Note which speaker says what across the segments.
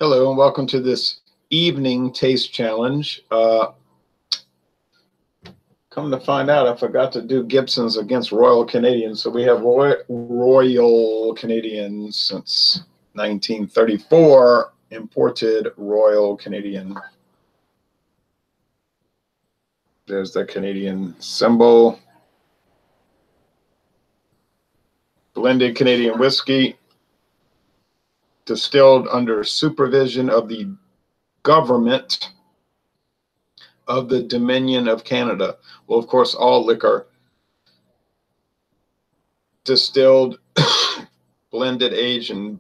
Speaker 1: Hello and welcome to this evening taste challenge. Come to find out, I forgot to do Gibsons against Royal Canadians. So we have Royal Canadians since 1934, imported Royal Canadian. There's the Canadian symbol. Blended Canadian whiskey, distilled under supervision of the government of the Dominion of Canada. Well, of course, all liquor distilled, blended, aged, and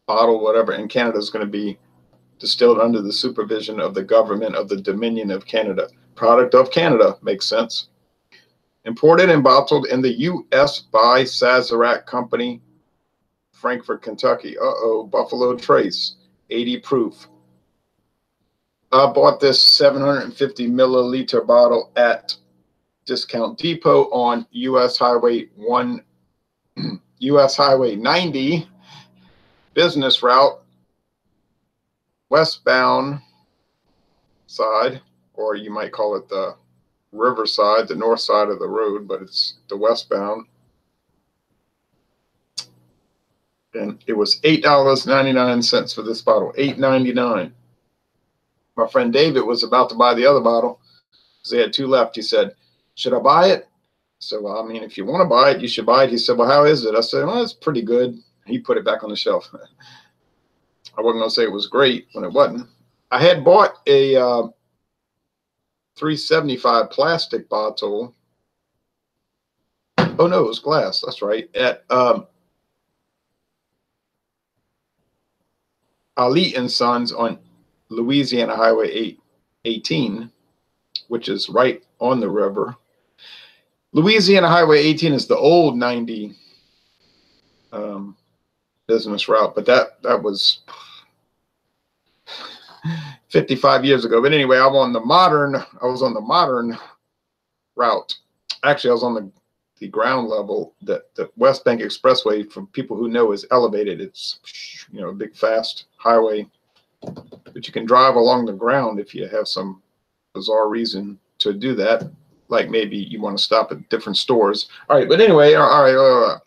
Speaker 1: bottled, whatever, in Canada is going to be distilled under the supervision of the government of the Dominion of Canada. Product of Canada, makes sense. Imported and bottled in the U.S. by Sazerac Company, Frankfort, Kentucky. Buffalo Trace, 80 proof. I bought this 750 milliliter bottle at Discount Depot on US Highway 90 business route, westbound side, or you might call it the riverside, the north side of the road, but it's the westbound. And it was $8.99 for this bottle, $8.99. My friend David was about to buy the other bottle because they had two left. He said, "Should I buy it?" So, well, I mean, if you want to buy it, you should buy it. He said, "Well, how is it?" I said, "Well, it's pretty good." He put it back on the shelf. I wasn't going to say it was great when it wasn't. I had bought a 375 plastic bottle. Oh, no, it was glass. That's right. At Ali and Sons on Louisiana Highway 18, which is right on the river. Louisiana Highway 18 is the old 90 business route, but that was 55 years ago. But anyway, I was on the modern route. Actually, I was on the ground level. The West Bank Expressway, for people who know, is elevated. It's, you know, a big fast highway, but you can drive along the ground if you have some bizarre reason to do that, like maybe you want to stop at different stores. All right, but anyway, all right.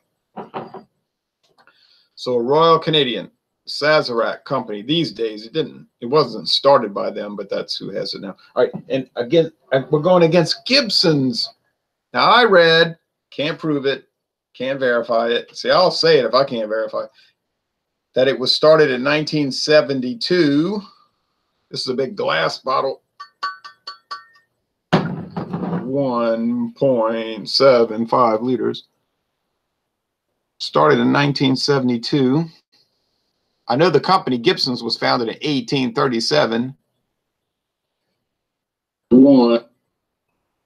Speaker 1: So Royal Canadian, Sazerac Company. These days, it wasn't started by them, but that's who has it now. All right, and again, we're going against Gibson's. Now I read, can't prove it, can't verify it. See, I'll say it if I can't verify it, that it was started in 1972. This is a big glass bottle. 1.75 liters. Started in 1972. I know the company Gibson's was founded in 1837.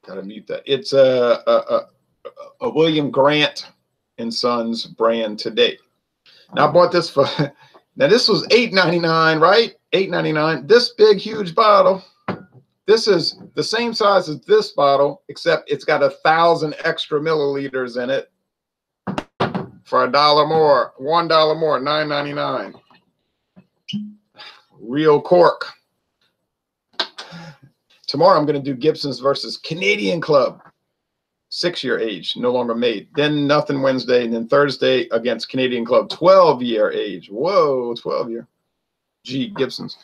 Speaker 1: Gotta mute that. It's a William Grant and Sons brand today. Now I bought this for, now this was $8.99, right? $8.99. This big, huge bottle. This is the same size as this bottle, except it's got 1,000 extra milliliters in it for $1 more, $1 more, $9.99. Real cork. Tomorrow I'm going to do Gibson's versus Canadian Club, 6-year age, no longer made. Then nothing Wednesday, and then Thursday against Canadian Club, 12-year age. Whoa, 12-year. Gee, Gibson's.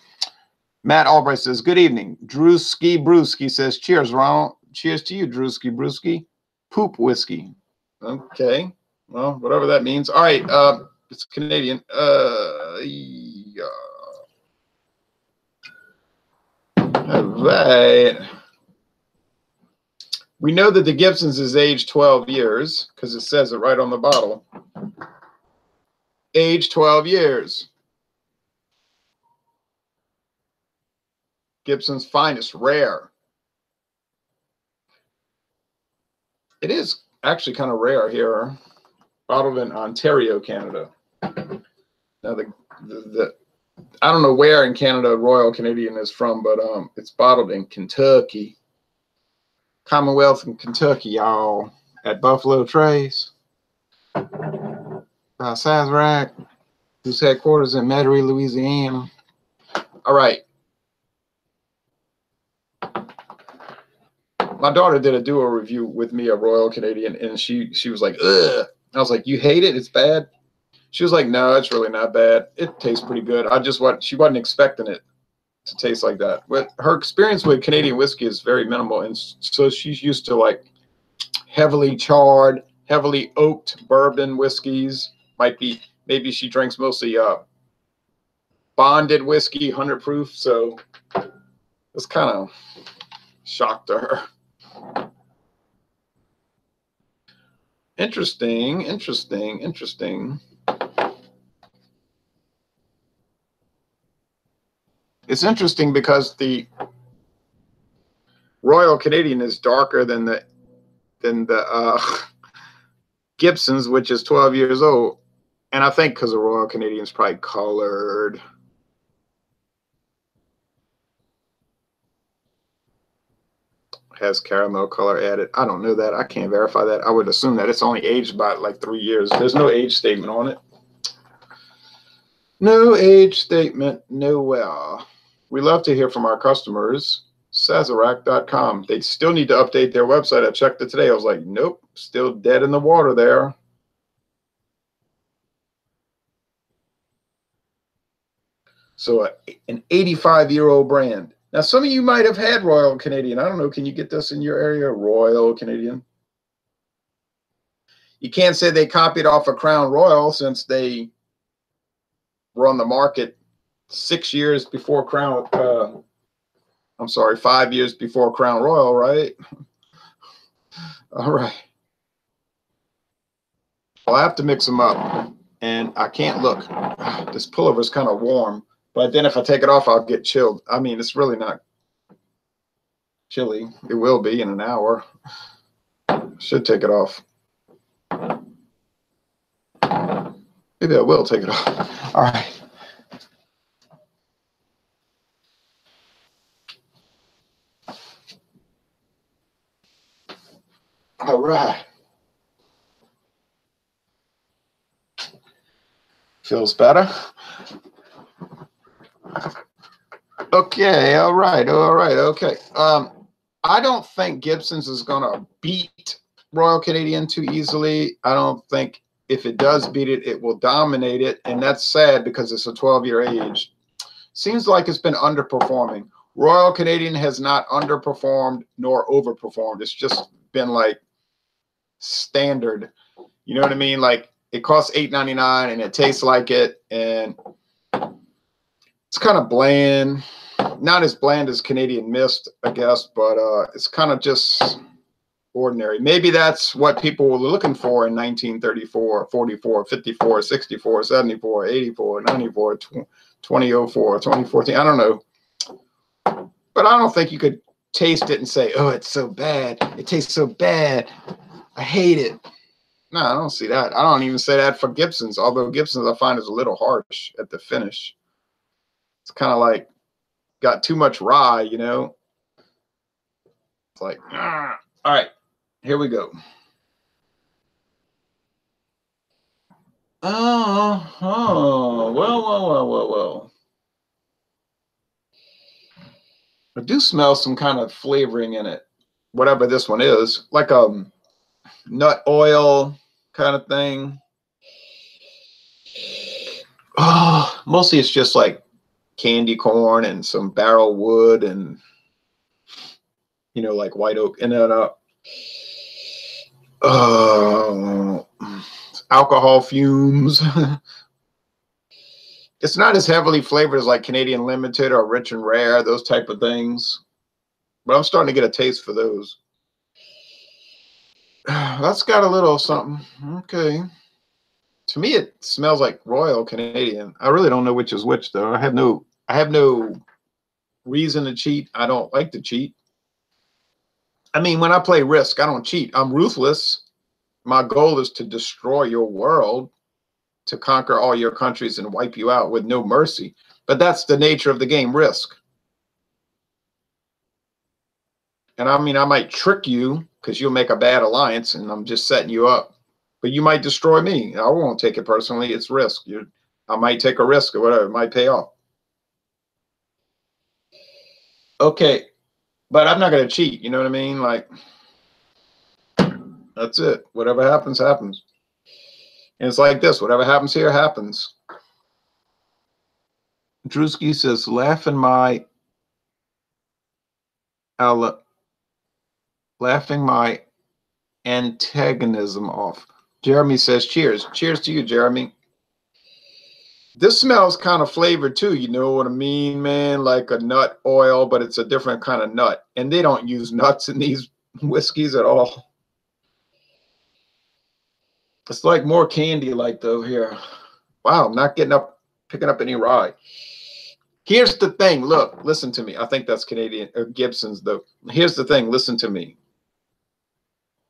Speaker 1: Matt Albright says, "Good evening." Drewski Brewski says, "Cheers, Ronald." Cheers to you, Drewski Brewski. Poop whiskey. Okay. Well, whatever that means. All right. It's Canadian. Yeah. All right. We know that the Gibson's is aged 12 years because it says it right on the bottle. Age 12 years. Gibson's Finest, rare. It is actually kind of rare here. Bottled in Ontario, Canada. Now I don't know where in Canada Royal Canadian is from, but it's bottled in Kentucky. Commonwealth in Kentucky, y'all. At Buffalo Trace. Sazerac. whose headquarters in Metairie, Louisiana. All right. My daughter did a duo review with me of Royal Canadian, and she was like, ugh. I was like, you hate it? It's bad? She was like, no, it's really not bad. It tastes pretty good. She wasn't expecting it to taste like that. But her experience with Canadian whiskey is very minimal, and so she's used to like heavily charred, heavily oaked bourbon whiskeys. Maybe she drinks mostly bonded whiskey, 100 proof. So it's kind of shock to her. Interesting. It's interesting because the Royal Canadian is darker than the Gibson's, which is 12 years old. And I think because the Royal Canadian is probably colored. Has caramel color added. I don't know that. I can't verify that. I would assume that it's only aged by like 3 years. There's no age statement on it. No age statement nowhere. We love to hear from our customers. Sazerac.com. They still need to update their website. I checked it today. I was like, nope, still dead in the water there. So an 85-year-old brand. Now, some of you might have had Royal Canadian. I don't know. Can you get this in your area? Royal Canadian. You can't say they copied off of Crown Royal since they were on the market 6 years before Crown. I'm sorry, 5 years before Crown Royal, right? All right. Well, I have to mix them up, and I can't look. This pullover is kind of warm. But then if I take it off, I'll get chilled. I mean, it's really not chilly. It will be in an hour. Should take it off. Maybe I will take it off. All right. All right. Feels better. Okay, all right, okay. I don't think Gibson's is gonna beat Royal Canadian too easily. I don't think if it does beat it, it will dominate it, and that's sad because it's a 12-year age. Seems like it's been underperforming. Royal Canadian has not underperformed nor overperformed. It's just been like standard. You know what I mean? Like it costs $8.99 and it tastes like it, and it's kind of bland. Not as bland as Canadian Mist, I guess, but it's kind of just ordinary. Maybe that's what people were looking for in 1934, 44, 54, 64, 74, 84, 94, 2004, 2014. I don't know. But I don't think you could taste it and say, oh, it's so bad. It tastes so bad. I hate it. No, I don't see that. I don't even say that for Gibson's, although Gibson's I find is a little harsh at the finish. It's kind of like got too much rye, you know? It's like, all right, here we go. Well. I do smell some kind of flavoring in it, whatever this one is, like a nut oil kind of thing. Oh, mostly it's just like candy corn and some barrel wood and, you know, like white oak. And then alcohol fumes. It's not as heavily flavored as like Canadian Limited or Rich and Rare, those type of things. But I'm starting to get a taste for those. That's got a little something. Okay. To me, it smells like Royal Canadian. I really don't know which is which, though. I have no reason to cheat. I don't like to cheat. I mean, when I play Risk, I don't cheat. I'm ruthless. My goal is to destroy your world, to conquer all your countries and wipe you out with no mercy. But that's the nature of the game, Risk. And I mean, I might trick you because you'll make a bad alliance and I'm just setting you up. But you might destroy me. I won't take it personally. It's Risk. I might take a risk or whatever. It might pay off. Okay, but I'm not going to cheat. You know what I mean? Like, that's it. Whatever happens, happens. And it's like this. Whatever happens here, happens. Drewski says, laughing my antagonism off. Jeremy says, cheers. Cheers to you, Jeremy. This smells kind of flavored too. You know what I mean, man? Like a nut oil, but it's a different kind of nut. And they don't use nuts in these whiskeys at all. It's like more candy like though here. Wow, I'm not picking up any rye. Here's the thing. Look, listen to me. I think that's Canadian or Gibson's though. Here's the thing. Listen to me.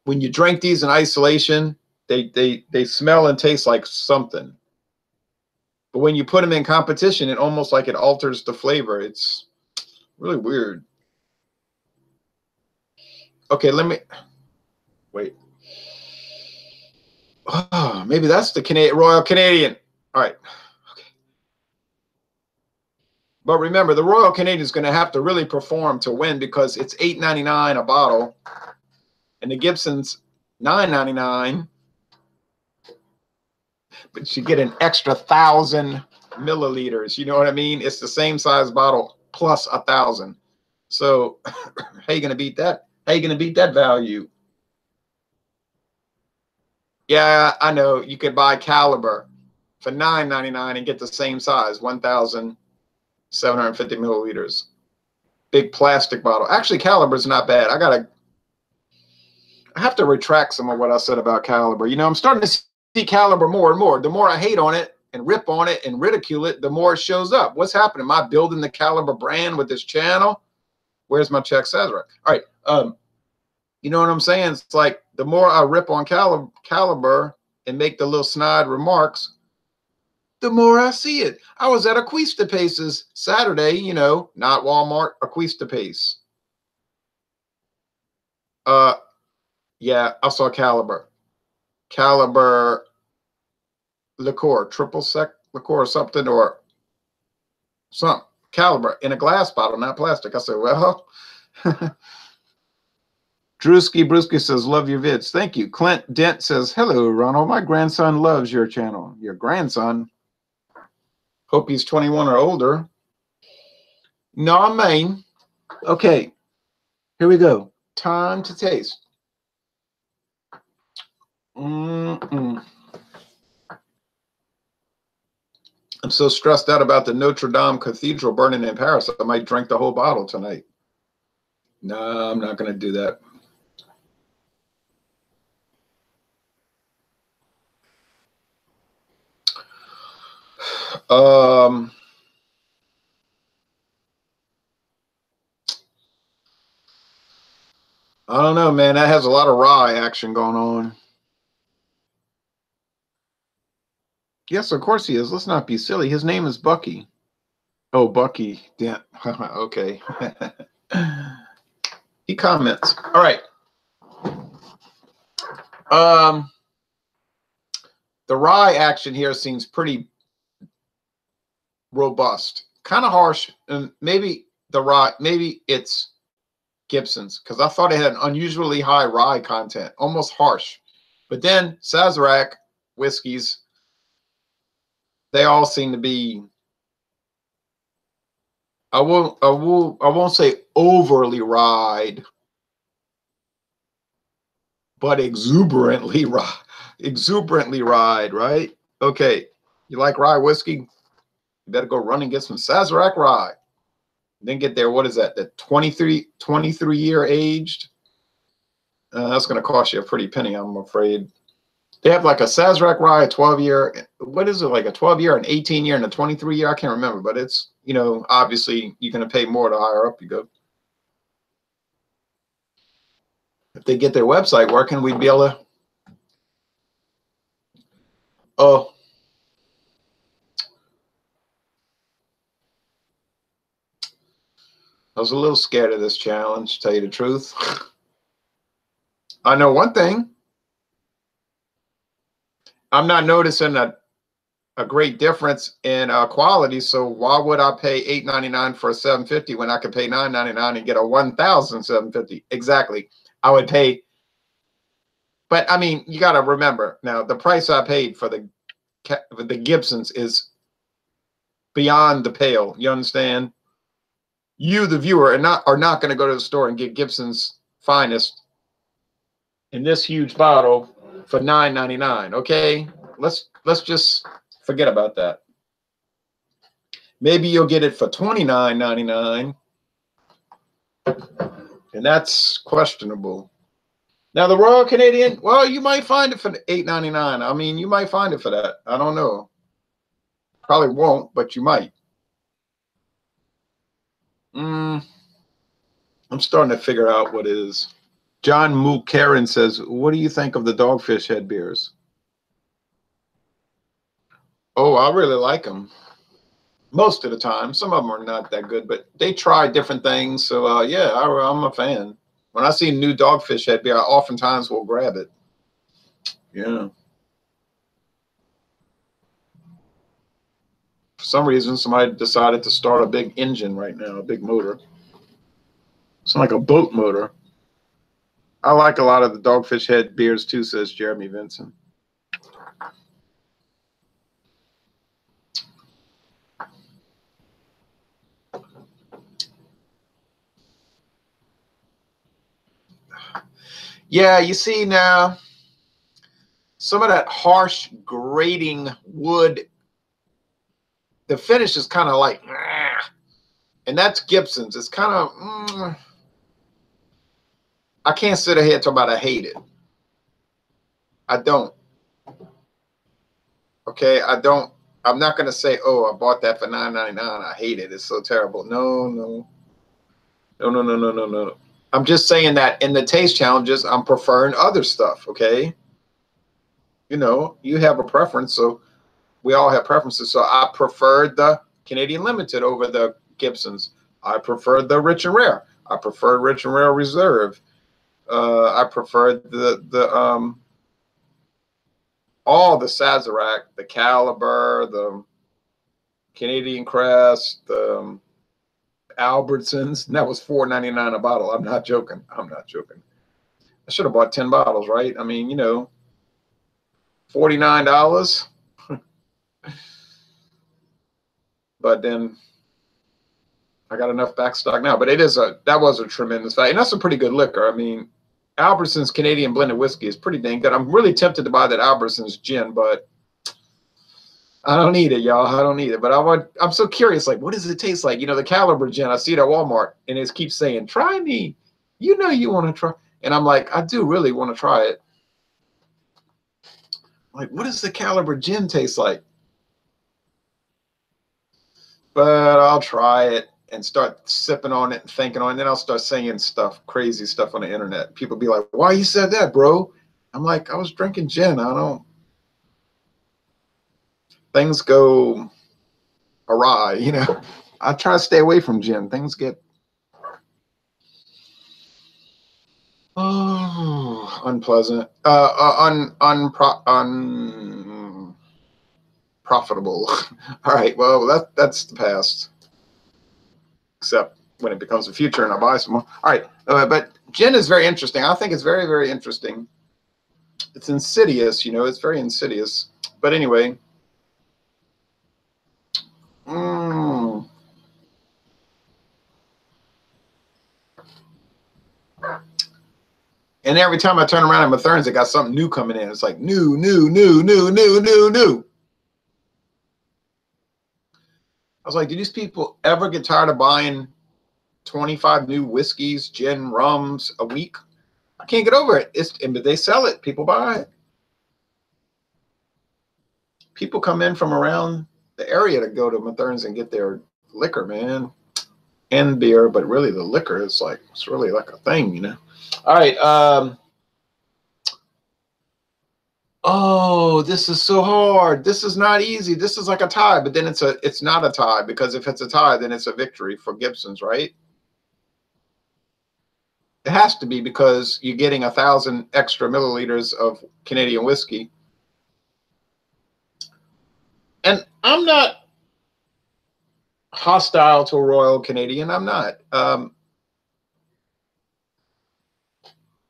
Speaker 1: When you drink these in isolation, they smell and taste like something. But when you put them in competition, it almost like it alters the flavor. It's really weird. Okay, let me wait. Oh, maybe that's the Royal Canadian. All right. But remember, the Royal Canadian is going to have to really perform to win because it's $8.99 a bottle, and the Gibson's $9.99. But you get an extra 1,000 milliliters. You know what I mean? It's the same size bottle plus 1,000. So how you going to beat that? How you going to beat that value? Yeah, I know. You could buy Caliber for $9.99 and get the same size, 1,750 milliliters. Big plastic bottle. Actually, Caliber's not bad. I have to retract some of what I said about Caliber. You know, I'm starting to see Caliber more and more. The more I hate on it and rip on it and ridicule it, the more it shows up. What's happening? Am I building the Caliber brand with this channel? Where's my check Sazerac? All right. You know what I'm saying? It's like the more I rip on Caliber and make the little snide remarks, the more I see it. I was at Aquista Pace's Saturday, you know, not Walmart, Aquista Pace. Yeah, I saw Caliber liqueur, triple sec liqueur or something, or something. Caliber in a glass bottle, not plastic. I said, well, Brewski says, love your vids. Thank you. Clint Dent says, hello, Ronald. My grandson loves your channel. Your grandson? Hope he's 21 or older. No, I mean. Okay, here we go. Time to taste. I'm so stressed out about the Notre Dame Cathedral burning in Paris, I might drink the whole bottle tonight. No, I'm not going to do that. I don't know, man. That has a lot of rye action going on. Yes, of course he is. Let's not be silly. His name is Bucky. Oh, Bucky. Yeah. Okay. He comments. All right. The rye action here seems pretty robust. Kind of harsh. And maybe the rye, maybe it's Gibson's, because I thought it had an unusually high rye content, almost harsh. But then Sazerac whiskeys, they all seem to be, I won't say overly rye, but exuberantly rye, right? Okay, you like rye whiskey? You better go run and get some Sazerac rye. Then get there. What is that? The 23 year aged. That's going to cost you a pretty penny, I'm afraid. They have like a Sazerac rye, a 12-year. What is it, like a 12-year, an 18-year, and a 23-year? I can't remember, but it's, you know, obviously you're going to pay more the higher up you go. If they get their website working, we'd be able to. Oh. I was a little scared of this challenge, to tell you the truth. I know one thing. I'm not noticing that a great difference in quality. So why would I pay $8.99 for a 750 when I could pay $9.99 and get a 1,750? Exactly. I would pay. But I mean, you got to remember now, the price I paid for the Gibsons is beyond the pale. You understand? You, the viewer, are not going to go to the store and get Gibson's finest in this huge bottle for $9.99. Okay, let's just forget about that. Maybe you'll get it for $29.99, and that's questionable. Now the Royal Canadian, well, you might find it for $8.99. I mean, you might find it for that. I don't know. Probably won't, but you might. I'm starting to figure out what it is. John Mulcairn says, what do you think of the Dogfish Head beers? Oh, I really like them. Most of the time. Some of them are not that good, but they try different things. So, yeah, I'm a fan. When I see new Dogfish Head beer, I oftentimes will grab it. Yeah. For some reason, somebody decided to start a big engine right now, a big motor. It's like a boat motor. I like a lot of the Dogfish Head beers too, says Jeremy Vincent. Yeah, you see now, some of that harsh grating wood, the finish is kind of like, and that's Gibson's. It's kind of, I can't sit here and talk about I hate it. I don't. Okay, I don't. I'm not going to say, oh, I bought that for $9.99. I hate it. It's so terrible. No. I'm just saying that in the taste challenges, I'm preferring other stuff, okay? You know, you have a preference, so we all have preferences. So I prefer the Canadian Limited over the Gibsons. I prefer the Rich and Rare. I prefer Rich and Rare Reserve. I prefer all the Sazerac, the Caliber, the Canadian Crest, the Albertsons. And that was $4.99 a bottle. I'm not joking. I'm not joking. I should have bought 10 bottles, right? I mean, you know, $49. But then I got enough back stock now. But that was a tremendous value. And that's a pretty good liquor. I mean, Albertsons Canadian blended whiskey is pretty dang good. I'm really tempted to buy that Albertsons gin, but I don't need it, y'all. I don't need it. But I'm so curious, like, what does it taste like? You know, the Caliber gin, I see it at Walmart, and it keeps saying, try me. You know you want to try. And I'm like, I do really want to try it. Like, what does the Caliber gin taste like? But I'll try it and start sipping on it and thinking on it. And then I'll start saying stuff, crazy stuff on the internet. People be like, why you said that, bro? I'm like, I was drinking gin. I don't. Things go awry, you know. I try to stay away from gin. Things get unpleasant, unprofitable. All right, well, that's the past. Except when it becomes the future and I buy some more. All right, but gin is very interesting. I think it's very, very interesting. It's insidious, you know. It's very insidious. But anyway. And every time I turn around at Mathern's, it got something new coming in. It's like new. I was like, do these people ever get tired of buying 25 new whiskeys, gin, rums a week? I can't get over it. But they sell it. People buy it. People come in from around the area to go to Mathern's and get their liquor, man, and beer. But really, the liquor is like, it's really like a thing, you know. All right. Oh, this is so hard. This is not easy. This is like a tie, but then it's not a tie, because if it's a tie, then it's a victory for Gibson's, right? It has to be, because you're getting 1,000 extra milliliters of Canadian whiskey. And I'm not hostile to Royal Canadian. I'm not.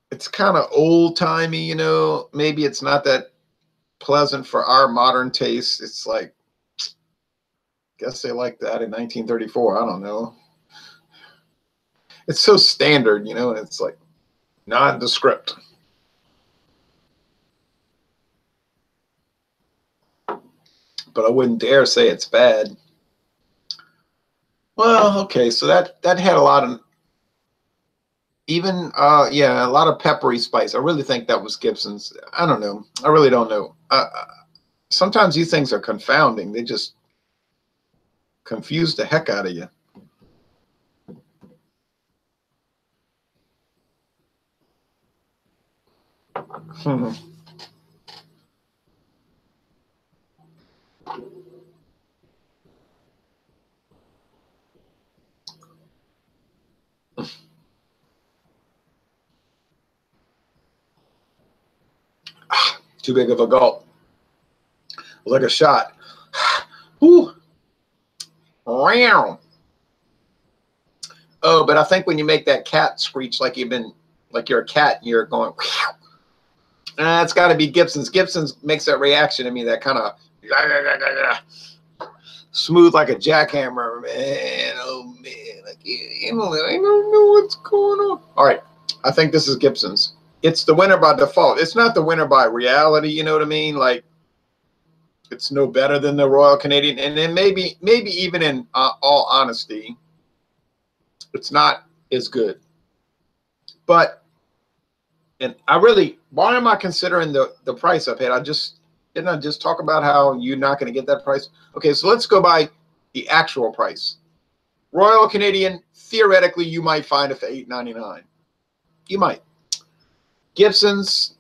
Speaker 1: It's kind of old timey, you know. Maybe it's not that pleasant for our modern taste. It's like, guess they like that in 1934. I don't know. It's so standard, you know, and it's like nondescript. But I wouldn't dare say it's bad. Well, okay, so that had a lot of even yeah, a lot of peppery spice. I really think that was Gibson's. I don't know. I really don't know. Sometimes these things are confounding. They just confuse the heck out of you. Too big of a gulp. Like a shot. Whew. Wow. Oh, but I think when you make that cat screech like you're a cat, you're going, it's got to be Gibson's. Gibson's makes that reaction to me, that kind of smooth like a jackhammer, man. Oh, man. Like, I don't know what's going on. All right. I think this is Gibson's. It's the winner by default. It's not the winner by reality. You know what I mean? Like, it's no better than the Royal Canadian. And then maybe even in all honesty, it's not as good. But, and I really, why am I considering the price I paid? Didn't I just talk about how you're not going to get that price? Okay, so let's go by the actual price. Royal Canadian, theoretically, you might find it for $8.99. You might. Gibson's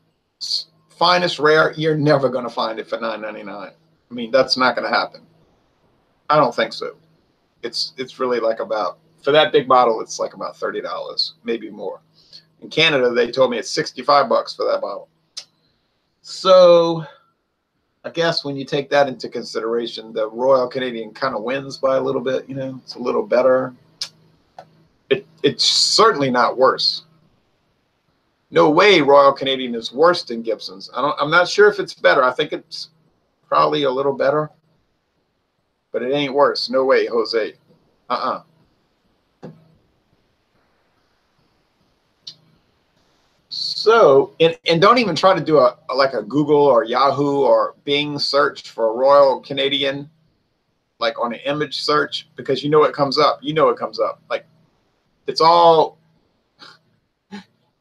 Speaker 1: finest rare, you're never going to find it for $9.99. I mean, that's not going to happen. I don't think so. It's really like about, for that big bottle, it's like about $30, maybe more. In Canada, they told me it's $65 for that bottle. So I guess when you take that into consideration, the Royal Canadian kind of wins by a little bit. You know, it's a little better. It's certainly not worse. No way Royal Canadian is worse than Gibson's. I'm not sure if it's better. I think it's probably a little better, but it ain't worse. No way, Jose. So, and don't even try to do like a Google or Yahoo or Bing search for Royal Canadian, like on an image search, because you know it comes up. You know it comes up. Like, it's all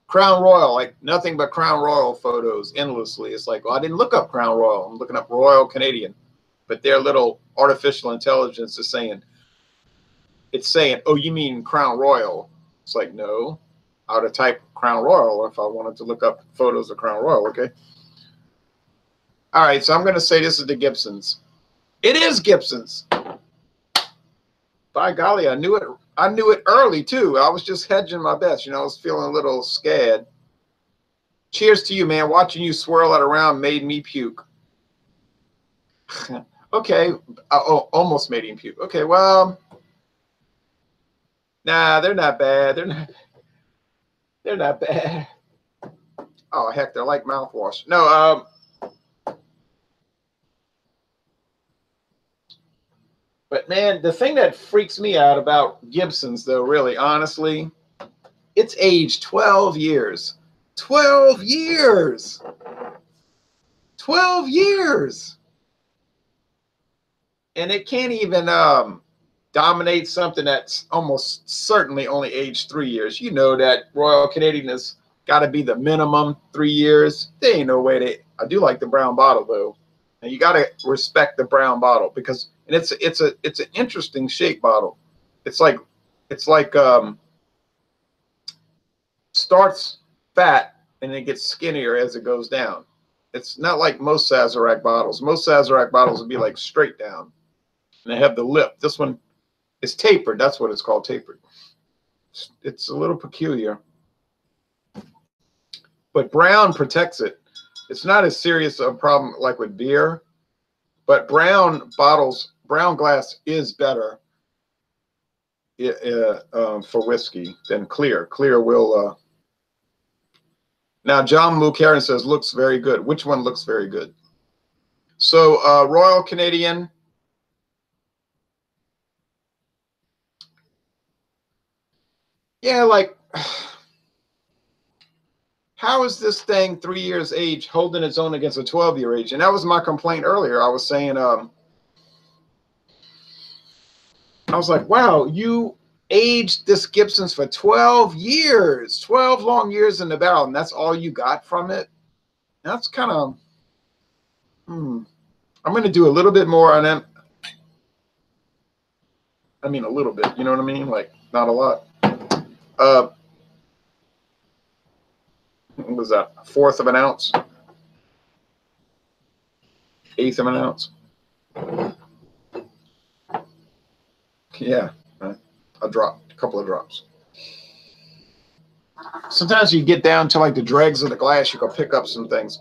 Speaker 1: Crown Royal, like nothing but Crown Royal photos endlessly. It's like, well, I didn't look up Crown Royal. I'm looking up Royal Canadian. But their little artificial intelligence is saying, oh, you mean Crown Royal? It's like, no. I would have typed Crown Royal if I wanted to look up photos of Crown Royal, okay? All right, so I'm going to say this is the Gibson's. It is Gibson's. By golly, I knew it. I knew it early, too. I was just hedging my bets. You know, I was feeling a little scared. Cheers to you, man. Watching you swirl it around made me puke. Okay. Oh, almost made him puke. Okay, well, nah, they're not bad. They're not bad. Oh, heck, they're like mouthwash. No, but man, the thing that freaks me out about Gibson's, though, really, honestly, it's aged 12 years. 12 years. 12 years. And it can't even dominate something that's almost certainly only aged 3 years. You know that Royal Canadian has got to be the minimum 3 years. There ain't no way I do like the brown bottle, though. And you got to respect the brown bottle because it's an interesting shape bottle. It's like starts fat and it gets skinnier as it goes down. It's not like most Sazerac bottles. Most Sazerac bottles would be like straight down. And they have the lip. This one is tapered. That's what it's called, tapered. It's a little peculiar. But brown protects it. It's not as serious a problem like with beer. But brown bottles, brown glass is better for whiskey than clear. Clear will. Now, John Mulcairn says looks very good. Which one looks very good? So Royal Canadian. Yeah, like, how is this thing 3 years age holding its own against a 12-year age? And that was my complaint earlier. I was saying, I was like, wow, you aged this Gibson's for 12 years, 12 long years in the barrel, and that's all you got from it? That's kind of, I'm going to do a little bit more on them. I mean, a little bit, you know what I mean? Like, not a lot. What was that? 1/4 of an ounce? 1/8 of an ounce? Yeah, a drop, a couple of drops. Sometimes you get down to like the dregs of the glass, you can pick up some things.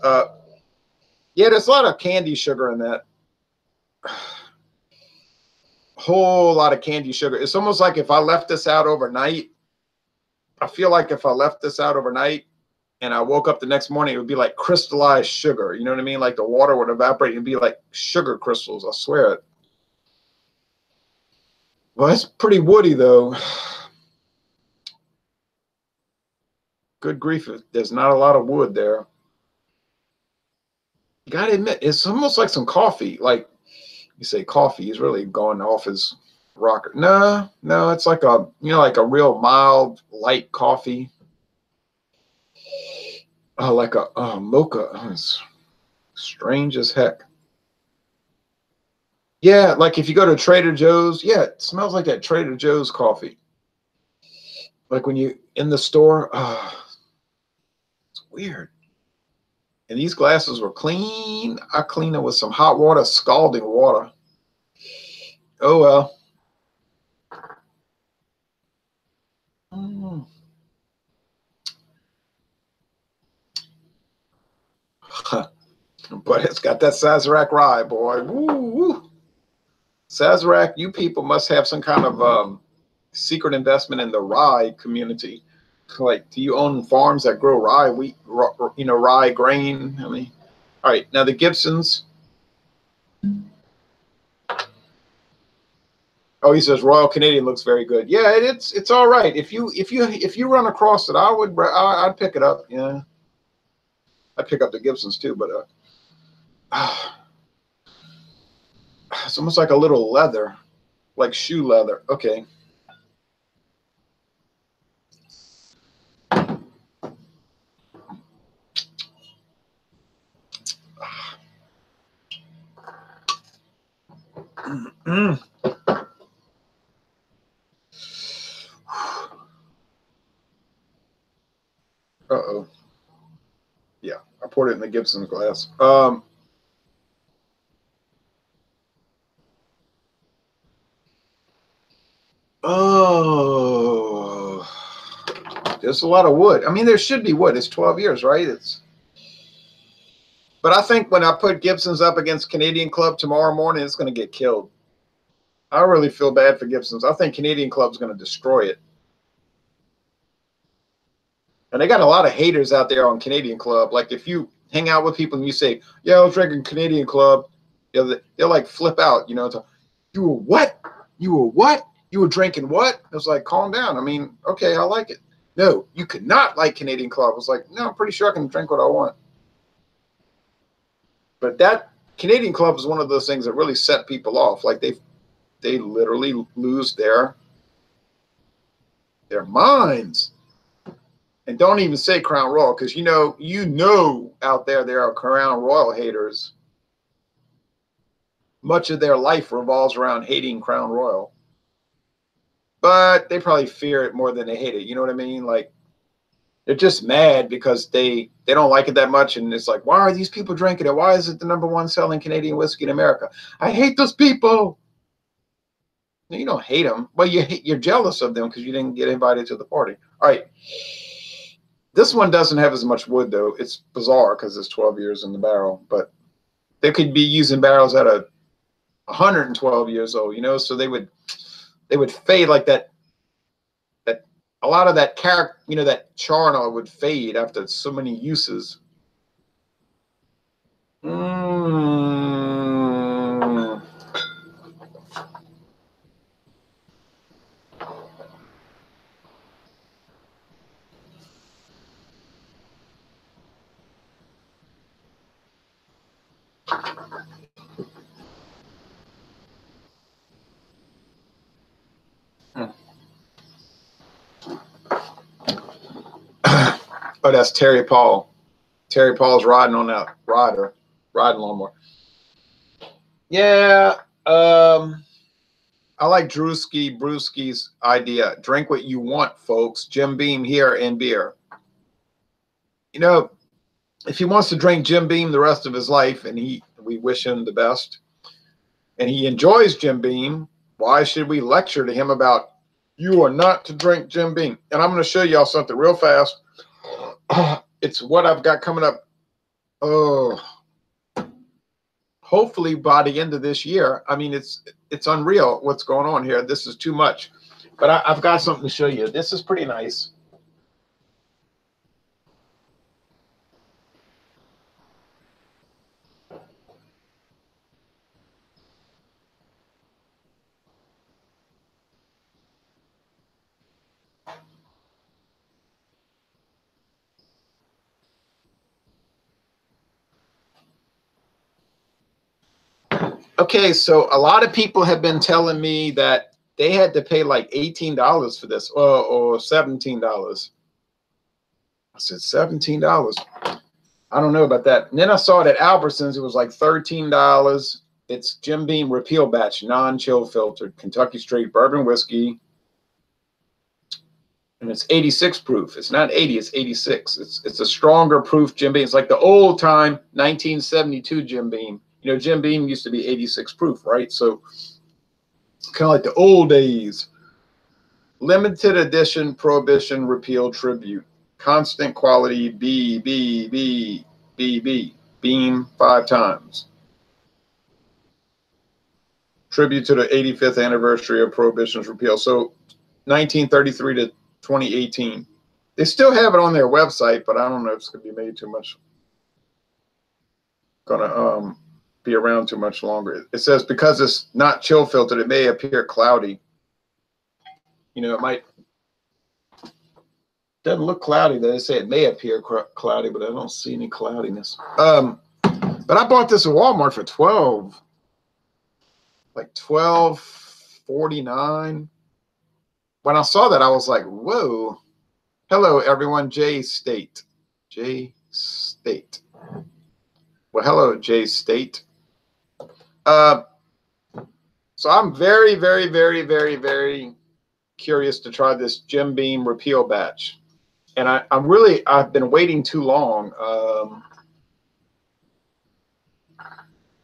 Speaker 1: Yeah, there's a lot of candy sugar in that. Whole lot of candy sugar. It's almost like if I left this out overnight, I feel like if I left this out overnight and I woke up the next morning, it would be like crystallized sugar. You know what I mean? Like the water would evaporate and be like sugar crystals. I swear it. Well, it's pretty woody though. Good grief, there's not a lot of wood there. You gotta admit, it's almost like some coffee. Like you say coffee, he's really going off his rocker. No, it's like a, like a real mild, light coffee. Oh, like a mocha. Oh, it's strange as heck. Yeah, like if you go to Trader Joe's, yeah, it smells like that Trader Joe's coffee. Like when you in the store, it's weird. And these glasses were clean. I cleaned it with some hot water, scalding water. Oh well. But it's got that Sazerac rye, boy. Woo, woo. Sazerac, you people must have some kind of secret investment in the rye community. Like, do you own farms that grow rye wheat, rye grain? I mean, all right. Now the Gibsons. Oh, he says Royal Canadian looks very good. Yeah, it's all right. If you run across it, I'd pick it up. Yeah, I'd pick up the Gibsons too, but it's almost like a little leather, like shoe leather. Okay. Uh-oh. Yeah, I poured it in the Gibson glass. Oh, there's a lot of wood. I mean, there should be wood. It's 12 years, right? But I think when I put Gibsons up against Canadian Club tomorrow morning, it's going to get killed. I really feel bad for Gibsons. I think Canadian Club's going to destroy it. And they got a lot of haters out there on Canadian Club. Like if you hang out with people and you say, yeah, I was drinking Canadian Club, they'll like flip out, you were what? You were what? You were drinking what? It was like, calm down. I mean, okay, I like it. No, you could not like Canadian Club. I was like, no, I'm pretty sure I can drink what I want. But that Canadian Club is one of those things that really set people off. Like they literally lose their minds. And don't even say Crown Royal, because you know out there are Crown Royal haters. Much of their life revolves around hating Crown Royal. But they probably fear it more than they hate it. You know what I mean? Like, they're just mad because they don't like it that much. And it's like, why are these people drinking it? Why is it the #1 selling Canadian whiskey in America? I hate those people. You don't hate them. Well, you're jealous of them because you didn't get invited to the party. All right. This one doesn't have as much wood, though. It's bizarre because it's 12 years in the barrel. But they could be using barrels at a 112 years old, you know, so they would fade like that. That a lot of that character, you know, that charnel would fade after so many uses. Oh, that's Terry Paul. Terry Paul's riding on that riding lawnmower. Yeah, I like Brewski's idea. Drink what you want, folks. Jim Beam here and beer. You know, if he wants to drink Jim Beam the rest of his life, and we wish him the best, and he enjoys Jim Beam, why should we lecture to him about you are not to drink Jim Beam? And I'm going to show y'all something real fast. It's what I've got coming up. Oh, hopefully by the end of this year. I mean, it's unreal what's going on here. This is too much, but I've got something to show you. This is pretty nice. Okay, so a lot of people have been telling me that they had to pay like $18 for this, or $17. I said $17. I don't know about that. And then I saw it at Albertsons. It was like $13. It's Jim Beam Repeal Batch, non-chill filtered, Kentucky Straight Bourbon Whiskey. And it's 86 proof. It's not 80, it's 86. It's a stronger proof Jim Beam. It's like the old time 1972 Jim Beam. You know, Jim Beam used to be 86 proof, right? So kind of like the old days. Limited edition Prohibition Repeal Tribute. Constant quality B. Beam 5 times. Tribute to the 85th anniversary of Prohibition's repeal. So 1933 to 2018. They still have it on their website, but I don't know if it's going to be made too much. Gonna be around too much longer. It says because it's not chill filtered, it may appear cloudy. You know, it might. Doesn't look cloudy. They say it may appear cloudy, but I don't see any cloudiness. But I bought this at Walmart for $12.49. When I saw that, I was like, whoa. Hello, everyone. J State. Well, hello, J State. So I'm very, very, very, very, very curious to try this Jim Beam Repeal Batch. And I've been waiting too long.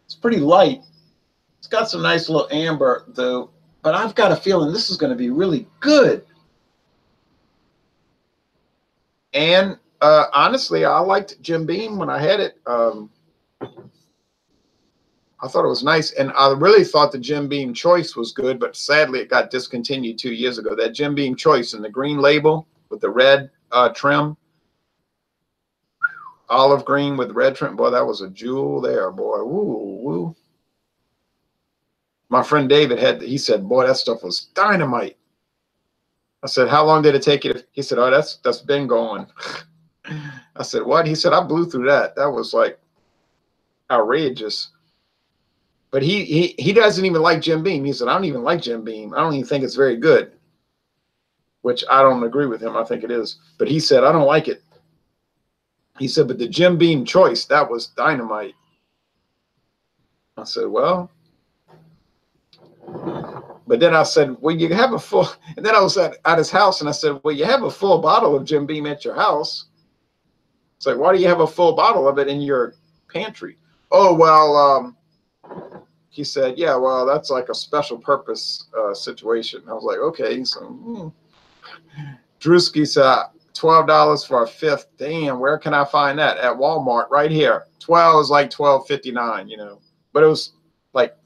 Speaker 1: It's pretty light. It's got some nice little amber, though. But I've got a feeling this is going to be really good. And honestly, I liked Jim Beam when I had it. I thought it was nice. And I really thought the Jim Beam Choice was good, but sadly it got discontinued 2 years ago. That Jim Beam Choice in the green label with the red trim. Olive green with red trim. Boy, that was a jewel there, boy. Woo, woo. My friend David he said, boy, that stuff was dynamite. I said, how long did it take you? He said, oh, that's been going. I said, what? He said, I blew through that. That was like outrageous. But he doesn't even like Jim Beam. He said, I don't even like Jim Beam. I don't even think it's very good, which I don't agree with him. I think it is. But he said, I don't like it. He said, but the Jim Beam Choice, that was dynamite. I said, well. But then I said, well, you have a full, and then I was at his house and I said, well, you have a full bottle of Jim Beam at your house. It's like, why do you have a full bottle of it in your pantry? Oh, well, he said, yeah, well, that's like a special purpose situation. I was like, okay. So Drewski said, $12 for a fifth. Damn, where can I find that? At Walmart right here. 12 is like $12.59, you know. But it was like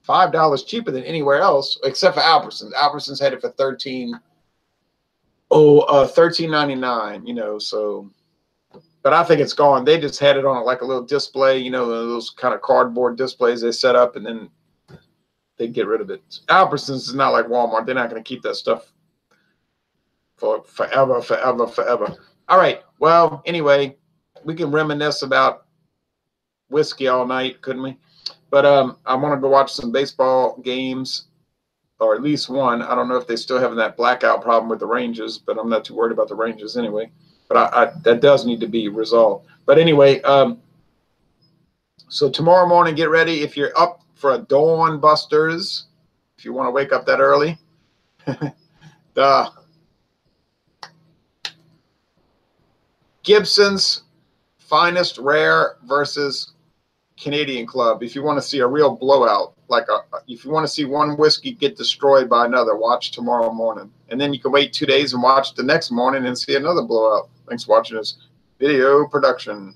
Speaker 1: $5 cheaper than anywhere else, except for Albertsons. Albertsons had it for $13.99, you know, so, but I think it's gone. They just had it on like a little display, you know, those kind of cardboard displays they set up, and then they get rid of it. Albertsons is not like Walmart. They're not going to keep that stuff for forever. All right. Well, anyway, we can reminisce about whiskey all night, couldn't we? But I want to go watch some baseball games, or at least one. I don't know if they still having that blackout problem with the Rangers, but I'm not too worried about the Rangers anyway. But that does need to be resolved. But anyway, so tomorrow morning, get ready. If you're up for a Dawn Busters, if you want to wake up that early, the Gibson's Finest Rare versus Canadian Club. If you want to see a real blowout, like if you want to see one whiskey get destroyed by another, watch tomorrow morning. And then you can wait 2 days and watch the next morning and see another blowout. Thanks for watching this video production.